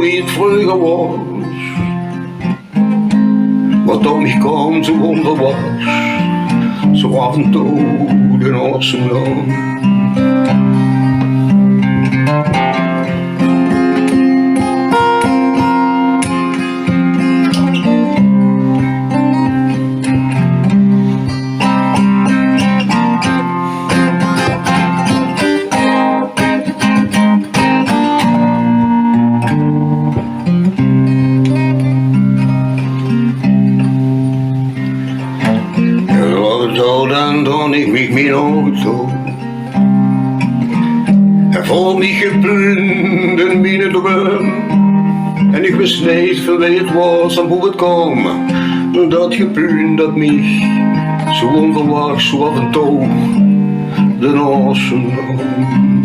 zoiets vroeger was, wat dan mich kaum so wunderbar, so af en toe den Atem nahm. Dan dan ik mich mijn Auto. Voor mich geplündert mijn droom. En ik wist niet van wie het was en hoe het kwam. Dat geplündert mich, zo onverwachts, zo af en toe, de Atem nam.